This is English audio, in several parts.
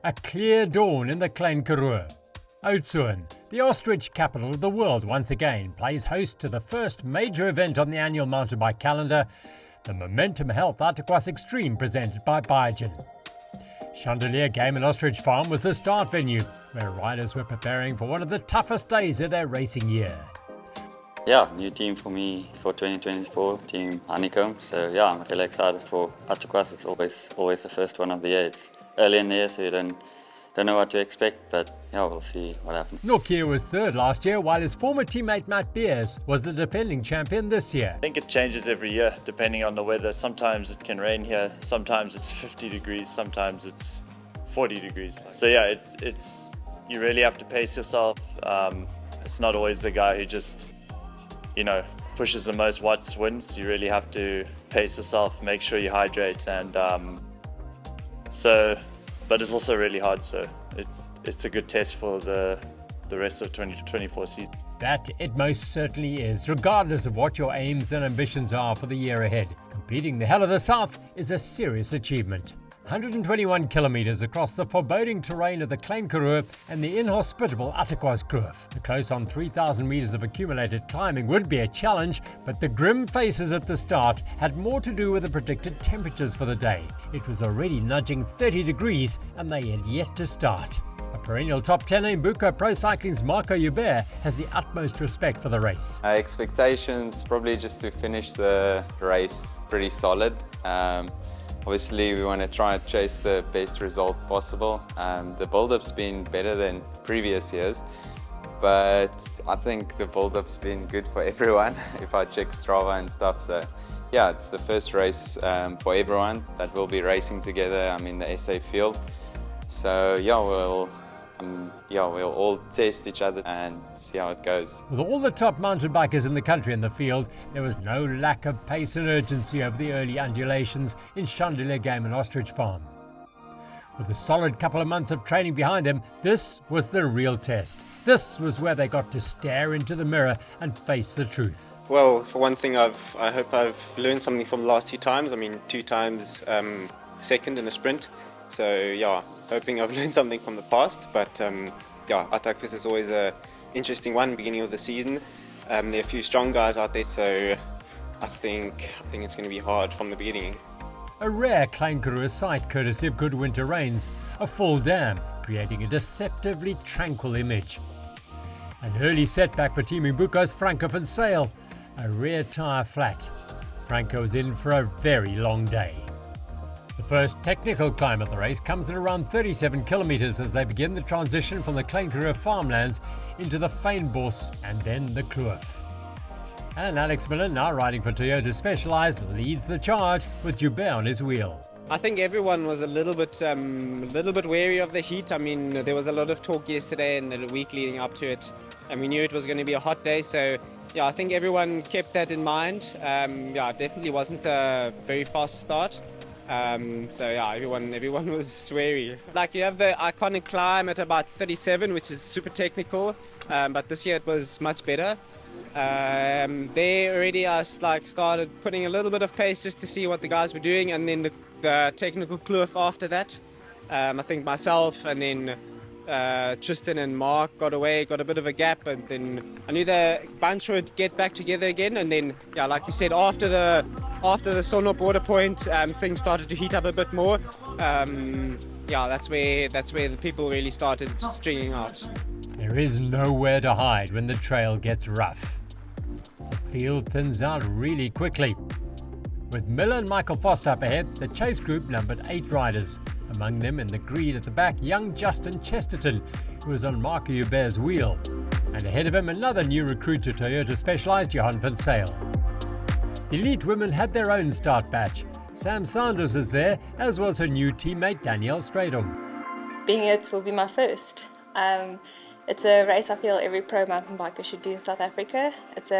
A clear dawn in the Klein Karoo. Oudtshoorn, the ostrich capital of the world, once again plays host to the first major event on the annual mountain bike calendar, the Momentum Health Attakwas Extreme presented by Biogen. Chandelier Game and Ostrich Farm was the start venue, where riders were preparing for one of the toughest days of their racing year. Yeah, new team for me for 2024, Team Honeycomb. So yeah, I'm really excited for Attakwas. It's always the first one of the year. It's early in the year, so you don't know what to expect, but yeah, we'll see what happens. Nortje was third last year, while his former teammate Matt Beers was the defending champion this year. I think it changes every year depending on the weather. Sometimes it can rain here, sometimes it's 50 degrees, sometimes it's 40 degrees. So yeah, it's you really have to pace yourself. It's not always the guy who just pushes the most watts wins. You really have to pace yourself, make sure you hydrate, and but it's also really hard, so it's a good test for the rest of 2024 season. That it most certainly is, regardless of what your aims and ambitions are for the year ahead. Competing the Hell of the South is a serious achievement. 121 kilometres across the foreboding terrain of the Klein Karoo and the inhospitable Attakwaskloof. The close on 3,000 metres of accumulated climbing would be a challenge, but the grim faces at the start had more to do with the predicted temperatures for the day. It was already nudging 30 degrees and they had yet to start. A perennial top 10 in Buco Pro Cycling's Marco Hubert has the utmost respect for the race. Expectations probably just to finish the race pretty solid. Obviously, we want to try and chase the best result possible. The build-up's been better than previous years, but I think the build-up's been good for everyone if I check Strava and stuff. So yeah, it's the first race for everyone that will be racing together. I'm in the SA field. So yeah, we'll all test each other and see how it goes. With all the top mountain bikers in the country in the field, there was no lack of pace and urgency over the early undulations in Chandelier Game and Ostrich Farm. With a solid couple of months of training behind them, this was the real test. This was where they got to stare into the mirror and face the truth. Well, for one thing, I hope I've learned something from the last 2 times. I mean, 2 times second in a sprint. So yeah, hoping I've learned something from the past, but yeah, Attakwas is always an interesting one, beginning of the season. There are a few strong guys out there, so I think it's going to be hard from the beginning. A rare Klein Karoo sight courtesy of good winter rains, a full dam, creating a deceptively tranquil image. An early setback for Team Buco's Franco van Sail, a rear tyre flat. Franco is in for a very long day. The first technical climb of the race comes at around 37 kilometres as they begin the transition from the Klein Karoo farmlands into the Fynbos and then the Kloof. And Alex Miller, now riding for Toyota Specialized, leads the charge with Joubert on his wheel. I think everyone was a little bit wary of the heat. I mean, there was a lot of talk yesterday and the week leading up to it, and we knew it was going to be a hot day, so yeah, I think everyone kept that in mind. Yeah, it definitely wasn't a very fast start. So yeah, everyone was wary. Like, you have the iconic climb at about 37, which is super technical, but this year it was much better. There already I started putting a little bit of pace just to see what the guys were doing, and then the technical kloof after that. I think myself and then Tristan and Mark got a bit of a gap, and then I knew the bunch would get back together again, and then yeah, like you said, after the Sonop border point, things started to heat up a bit more. Yeah, that's where the people really started stringing out. There is nowhere to hide when the trail gets rough. The field thins out really quickly. With Miller and Michael Foster up ahead, the chase group numbered 8 riders. Among them, in the grid at the back, young Justin Chesterton, who was on Marco Hubert's wheel. And ahead of him, another new recruit to Toyota Specialized, Johan van Sail. The elite women had their own start batch. Sam Sanders was there, as was her new teammate Danielle Stradom. Being it will be my first. It's a race I feel every pro mountain biker should do in South Africa. It's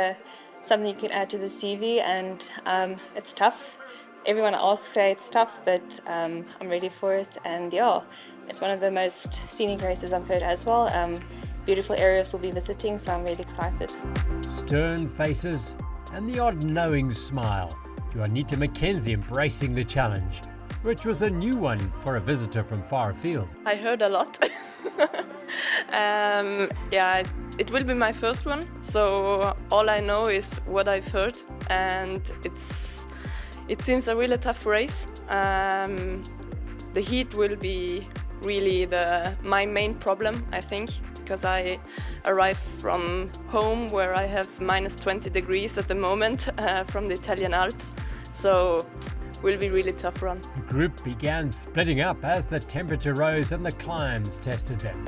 something you can add to the CV, and it's tough. Everyone else say it's tough, but I'm ready for it, and yeah, it's one of the most scenic races I've heard as well. Beautiful areas we'll be visiting, so I'm really excited. Stern faces and the odd knowing smile. Juanita McKenzie embracing the challenge. which was a new one for a visitor from far afield. I heard a lot. Yeah, it will be my first one, so all I know is what I've heard, and it seems a really tough race. The heat will be really my main problem, I think, because I arrive from home where I have minus 20 degrees at the moment from the Italian Alps, so will be really tough run. The group began splitting up as the temperature rose and the climbs tested them.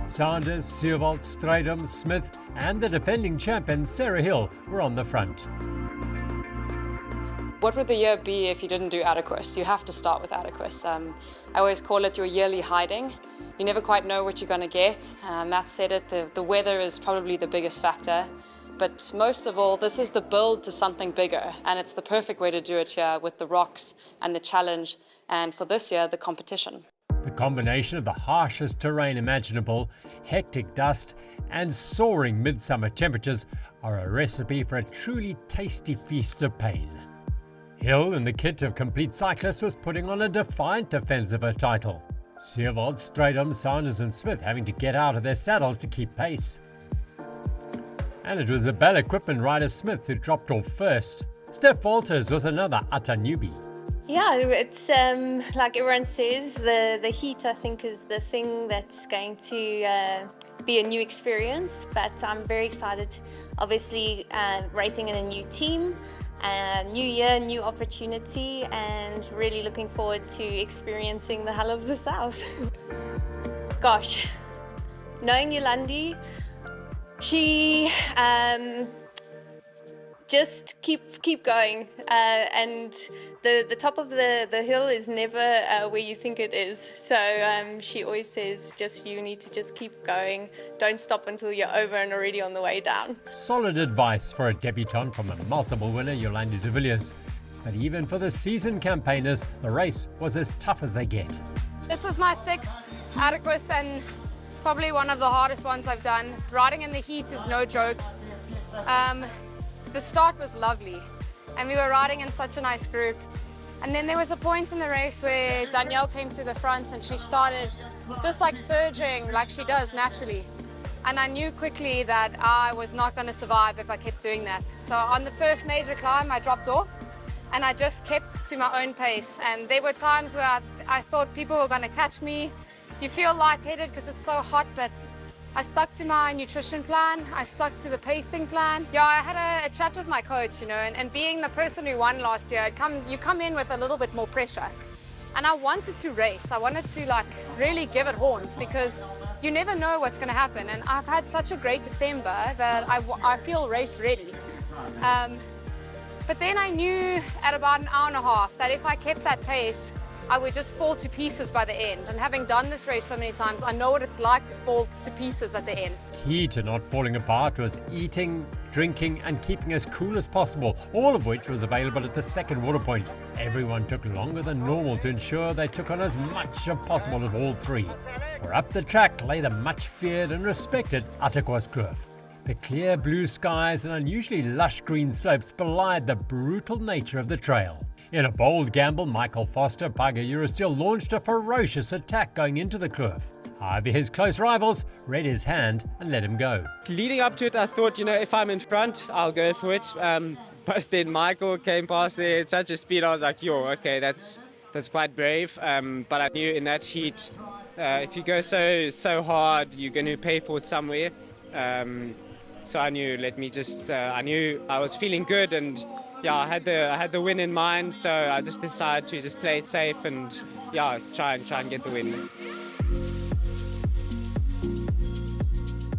Sanders, Seewald, Strydom, Smith and the defending champion Sarah Hill were on the front. What would the year be if you didn't do Attakwas? You have to start with Attakwas. I always call it your yearly hiding. You never quite know what you're going to get. Matt said it, the weather is probably the biggest factor. But most of all, this is the build to something bigger, and it's the perfect way to do it here with the rocks and the challenge, and for this year, the competition. The combination of the harshest terrain imaginable, hectic dust, and soaring midsummer temperatures are a recipe for a truly tasty feast of pain. Hill, in the kit of complete cyclists, was putting on a defiant defence of her title. Seewald, Strydom, Sanders and Smith having to get out of their saddles to keep pace. And it was the Bell Equipment rider Smith who dropped off first. Steph Walters was another utter newbie. Yeah, it's like everyone says, the heat I think is the thing that's going to be a new experience, but I'm very excited. Obviously racing in a new team, new year, new opportunity, and really looking forward to experiencing the hell of the South. Gosh, knowing Yolandi, she just keep going, and the top of the hill is never where you think it is. So she always says, you need to just keep going. Don't stop until you're over and already on the way down. Solid advice for a debutante from a multiple winner, Yolandi de Villiers. But even for the seasoned campaigners, the race was as tough as they get. This was my 6th Attakwas and probably one of the hardest ones I've done. Riding in the heat is no joke. The start was lovely and we were riding in such a nice group. And then there was a point in the race where Danielle came to the front and she started just like surging like she does naturally. And I knew quickly that I was not going to survive if I kept doing that. So on the first major climb, I dropped off and I just kept to my own pace. And there were times where I thought people were going to catch me. You feel lightheaded because it's so hot, but I stuck to my nutrition plan. I stuck to the pacing plan. Yeah, I had a chat with my coach, and being the person who won last year, you come in with a little bit more pressure. And I wanted to race. I wanted to really give it horns because you never know what's going to happen. And I've had such a great December that I feel race ready. But then I knew at about an hour and a half that if I kept that pace, I would just fall to pieces by the end. And having done this race so many times, I know what it's like to fall to pieces at the end. Key to not falling apart was eating, drinking and keeping as cool as possible, all of which was available at the second water point. Everyone took longer than normal to ensure they took on as much as possible of all three. For up the track lay the much feared and respected Attakwaskloof. The clear blue skies and unusually lush green slopes belied the brutal nature of the trail. In a bold gamble, Michael Foster, Paga Eurosteel, launched a ferocious attack going into the kloof. However, his close rivals read his hand and let him go. Leading up to it, I thought, if I'm in front, I'll go for it. But then Michael came past there at such a speed, I was like, okay, that's quite brave. But I knew in that heat, if you go so hard, you're going to pay for it somewhere. So I knew, I knew I was feeling good, and I had the win in mind, so I just decided to just play it safe and try and get the win.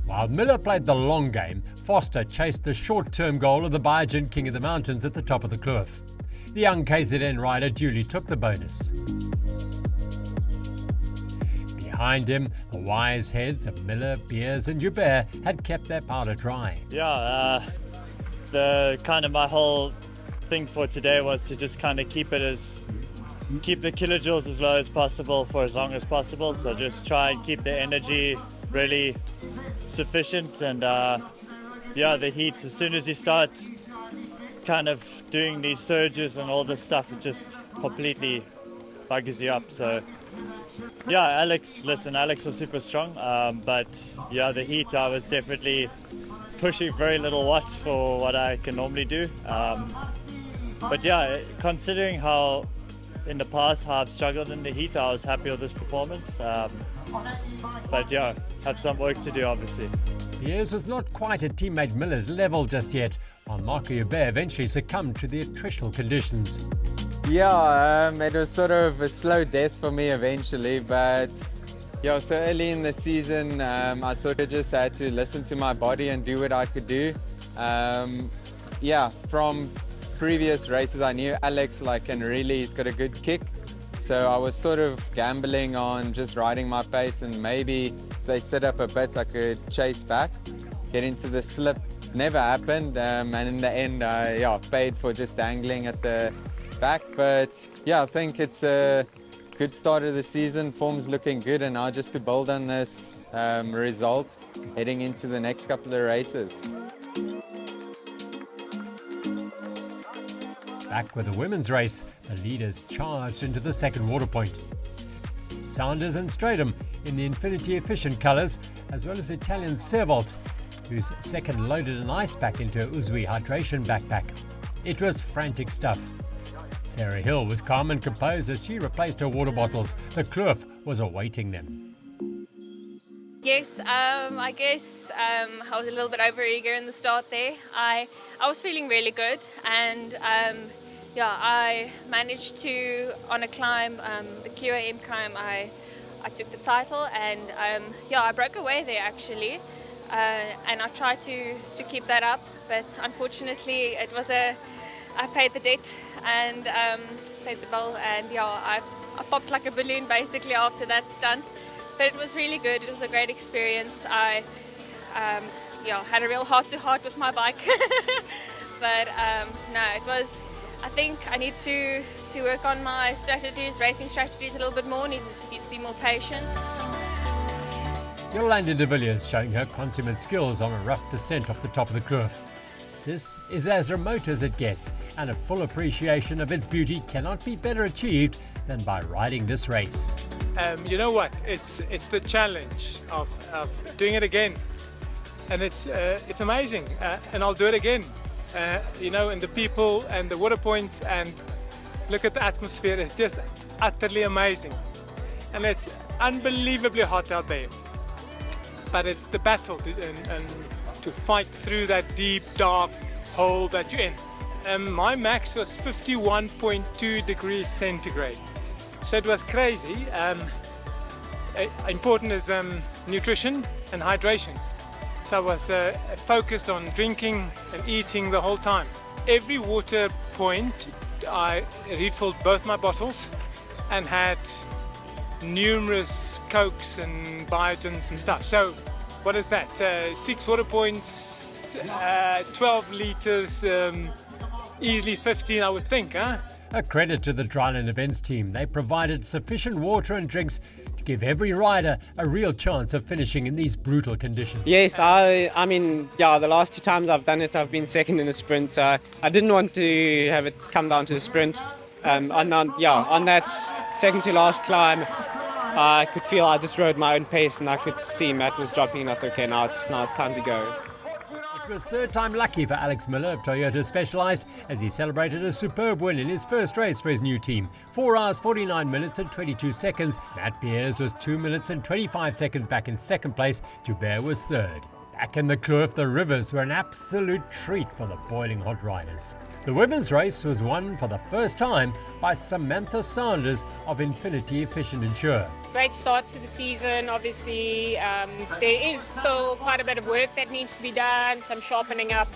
While Miller played the long game, Foster chased the short-term goal of the Biogen King of the Mountains at the top of the kloof. The young KZN rider duly took the bonus. Behind him, the wise heads of Miller, Beers and Joubert had kept their powder dry. My whole thing for today was to just kind of keep the kilojoules as low as possible for as long as possible. So just try and keep the energy really sufficient, and the heat, as soon as you start kind of doing these surges and all this stuff, it just completely buggers you up. So yeah, Alex was super strong, but yeah, the heat, I was definitely pushing very little watts for what I can normally do. But yeah, considering how in the past how I've struggled in the heat, I was happy with this performance. But yeah, have some work to do, obviously. Piers was not quite at teammate Miller's level just yet, while Marco Hubert eventually succumbed to the attritional conditions. Yeah, it was sort of a slow death for me eventually, but yeah, so early in the season, I sort of just had to listen to my body and do what I could do. Yeah, from previous races, I knew Alex he's got a good kick. So I was sort of gambling on just riding my pace, and maybe if they set up a bit, I could chase back. Get into the slip, never happened, and in the end, I paid for just dangling at the back. But yeah, I think it's a good start of the season. Form's looking good, and now just to build on this result, heading into the next couple of races. Back with the women's race, the leaders charged into the second water point. Sanders and Stratum in the Infiniti efficient colours, as well as Italian Servolt, whose second loaded an ice pack into her Uzwi hydration backpack. It was frantic stuff. Sarah Hill was calm and composed as she replaced her water bottles. The kloof was awaiting them. Yes, I guess I was a little bit over-eager in the start there. I was feeling really good, and I managed to, on a climb, the QAM climb, I took the title, and I broke away there actually, and I tried to keep that up, but unfortunately it was I paid the debt and paid the bill, and I popped like a balloon basically after that stunt. But it was really good. It was a great experience. I had a real heart-to-heart with my bike. But no, it was. I think I need to work on my strategies, racing strategies a little bit more. Need to be more patient. Yolanda de Villiers showing her consummate skills on a rough descent off the top of the kloof. This is as remote as it gets, and a full appreciation of its beauty cannot be better achieved than by riding this race. You know what? It's the challenge of doing it again, and it's amazing, and I'll do it again. And the people and the water points, and look at the atmosphere. It's just utterly amazing, and it's unbelievably hot out there. But it's the battle to fight through that deep, dark hole that you're in. My max was 51.2 degrees centigrade. So it was crazy. Important is nutrition and hydration. So I was focused on drinking and eating the whole time. Every water point, I refilled both my bottles and had numerous Cokes and Biogens and stuff. So what is that? 6 water points, 12 litres, easily 15 I would think, huh? A credit to the Dryland Events team. They provided sufficient water and drinks to give every rider a real chance of finishing in these brutal conditions. Yes, I mean, the last 2 times I've done it, I've been second in the sprint. So I didn't want to have it come down to the sprint. On that second to last climb, I could feel I just rode my own pace, and I could see Matt was dropping, and I thought, okay, now it's time to go. It was third time lucky for Alex Miller of Toyota Specialized as he celebrated a superb win in his first race for his new team. 4 hours, 49 minutes and 22 seconds. Matt Piers was 2 minutes and 25 seconds back in second place. Joubert was third. Back in the kloof, the rivers were an absolute treat for the boiling hot riders. The women's race was won for the first time by Samantha Sanders of Infiniti Efficient Insure. Great start to the season, obviously. There is still quite a bit of work that needs to be done, some sharpening up.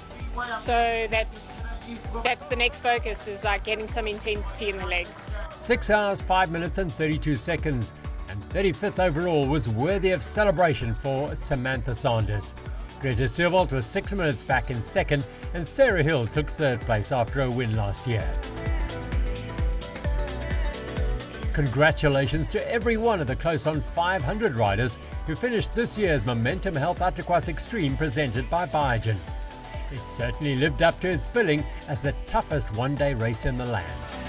So that's the next focus, is like getting some intensity in the legs. 6 hours, 5 minutes and 32 seconds. And 35th overall was worthy of celebration for Samantha Sanders. Greta Servolt was 6 minutes back in second, and Sarah Hill took third place after a win last year. Congratulations to every one of the close on 500 riders who finished this year's Momentum Health Attakwas Extreme presented by Biogen. It certainly lived up to its billing as the toughest one-day race in the land.